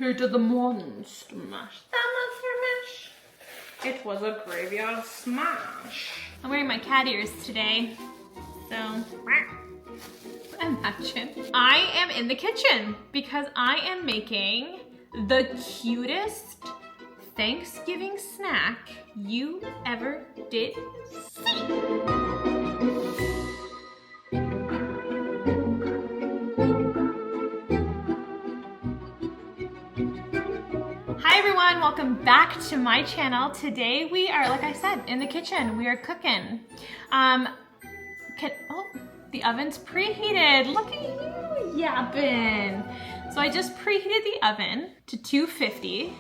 Who did the monster mash? The monster mash. It was a graveyard smash. I'm wearing my cat ears today, so imagine. I am in the kitchen because I am making the cutest Thanksgiving snack you ever did see. Hi everyone, welcome back to my channel. Today we are, like I said, in the kitchen. We are cooking. The oven's preheated. Look at you yapping. So I just preheated the oven to 250,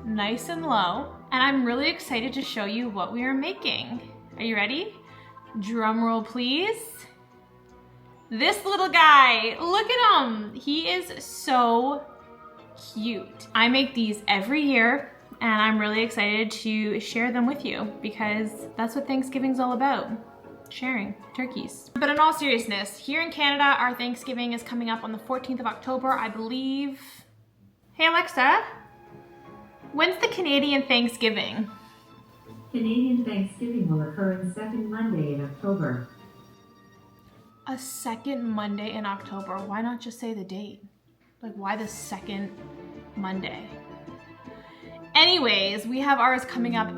nice and low. And I'm really excited to show you what we are making. Are you ready? Drum roll, please. This little guy, look at him. He is so cute. I make these every year and I'm really excited to share them with you because that's what Thanksgiving's all about. Sharing turkeys. But in all seriousness, here in Canada, our Thanksgiving is coming up on the 14th of October, I believe. Hey Alexa, when's the Canadian Thanksgiving? Canadian Thanksgiving will occur the second Monday in October. A second Monday in October. Why not just say the date? Like, why the second Monday? Anyways, we have ours coming up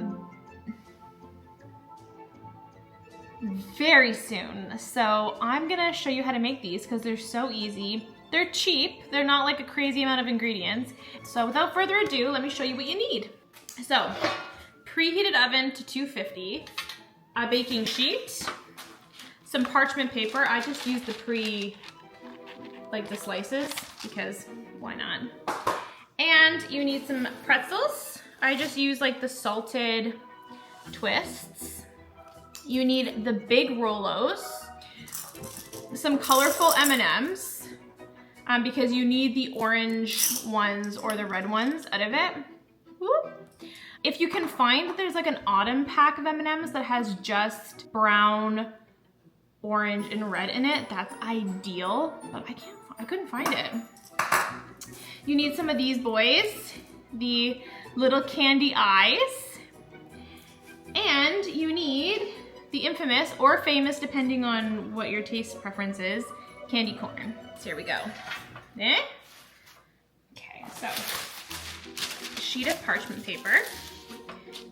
very soon. So I'm gonna show you how to make these because they're so easy. They're cheap. They're not like a crazy amount of ingredients. So without further ado, let me show you what you need. So, preheated oven to 250, a baking sheet, some parchment paper. I just used the the slices because why not? And you need some pretzels. I just use like the salted twists. You need the big Rolos, some colorful M&Ms, because you need the orange ones or the red ones out of it. Whoop. If you can find, there's like an autumn pack of M&Ms that has just brown, orange, and red in it, that's ideal, but I couldn't find it. You need some of these boys, the little candy eyes, and you need the infamous or famous, depending on what your taste preference is, candy corn. So here we go. Okay, so a sheet of parchment paper,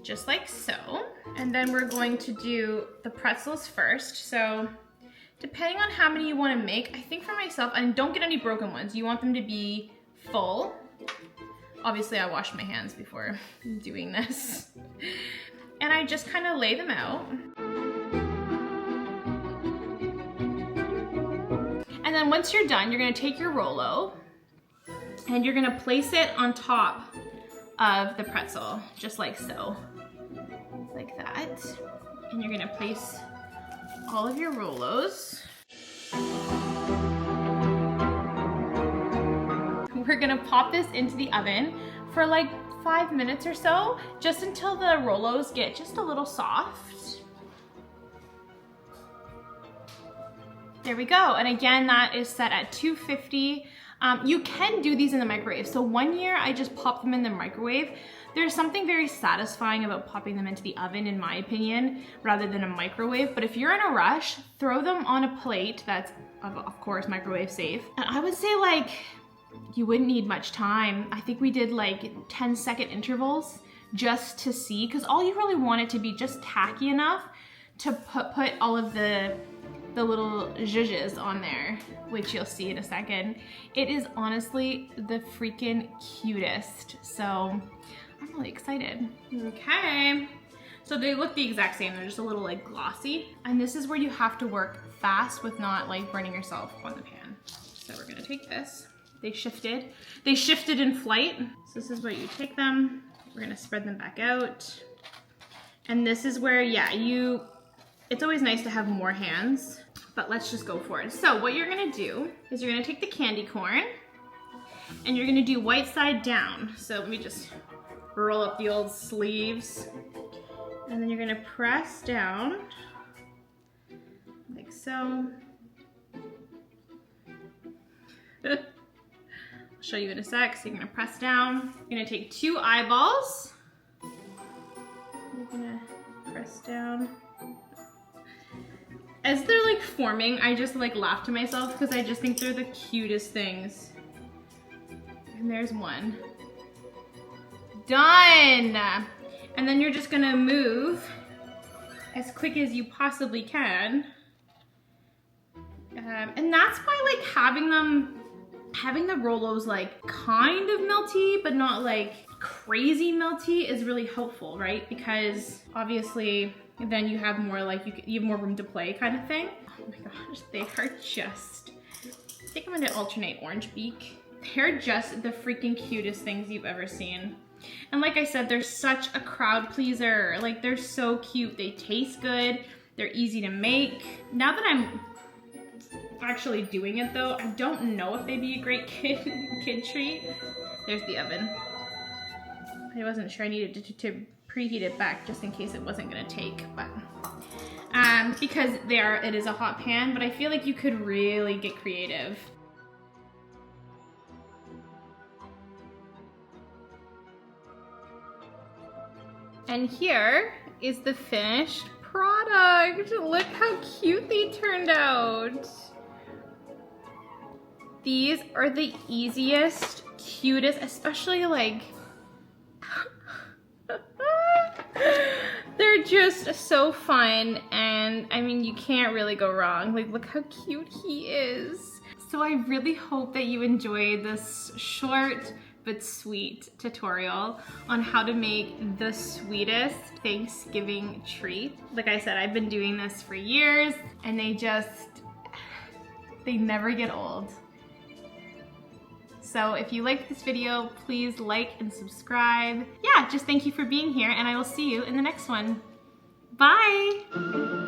just like so. And then we're going to do the pretzels first. So depending on how many you want to make, I think for myself, and don't get any broken ones, you want them to be full. Obviously I washed my hands before doing this. And I just kind of lay them out. And then once you're done, you're gonna take your Rolo and you're gonna place it on top of the pretzel, just like so, like that. And you're gonna place all of your Rolos. We're gonna pop this into the oven for like 5 minutes or so, just until the Rolos get just a little soft. There we go, and again, that is set at 250. You can do these in the microwave. So one year I just popped them in the microwave. There's something very satisfying about popping them into the oven, in my opinion, rather than a microwave. But if you're in a rush, throw them on a plate that's, of course, microwave safe. And I would say like, you wouldn't need much time. I think we did like 10-second intervals just to see, because all you really want it to be just tacky enough to put all of the little zhuzhes on there, which you'll see in a second. It is honestly the freaking cutest. So I'm really excited. Okay, so they look the exact same. They're just a little like glossy. And this is where you have to work fast with not like burning yourself on the pan. So we're gonna take this. They shifted in flight. So this is where you take them. We're gonna spread them back out. And this is where, yeah, it's always nice to have more hands, but let's just go for it. So what you're gonna do is you're gonna take the candy corn and you're gonna do white side down. So let me just roll up the old sleeves. And then you're gonna press down like so. I'll show you in a sec. So you're gonna press down. You're gonna take 2 eyeballs. You're gonna press down. As they're like forming, I just like laugh to myself because I just think they're the cutest things. And there's one. Done! And then you're just gonna move as quick as you possibly can. And that's why like having the Rolos like kind of melty, but not like crazy melty is really helpful, right? Because obviously then you have more like, you have more room to play kind of thing. Oh my gosh, they are just, I think I'm gonna alternate orange beak. They're just the freaking cutest things you've ever seen. And like I said, they're such a crowd pleaser. Like they're so cute. They taste good. They're easy to make. Now that I'm actually doing it though, I don't know if they'd be a great kid treat. There's the oven. I wasn't sure I needed to preheat it back just in case it wasn't gonna take, but because it is a hot pan, but I feel like you could really get creative. And here is the finished product. Look how cute they turned out. These are the easiest, cutest, especially like, they're just so fun. And I mean, you can't really go wrong. Like, look how cute he is. So I really hope that you enjoyed this short but sweet tutorial on how to make the sweetest Thanksgiving treat. Like I said, I've been doing this for years and they never get old. So if you liked this video, please like and subscribe. Yeah, just thank you for being here and I will see you in the next one. Bye!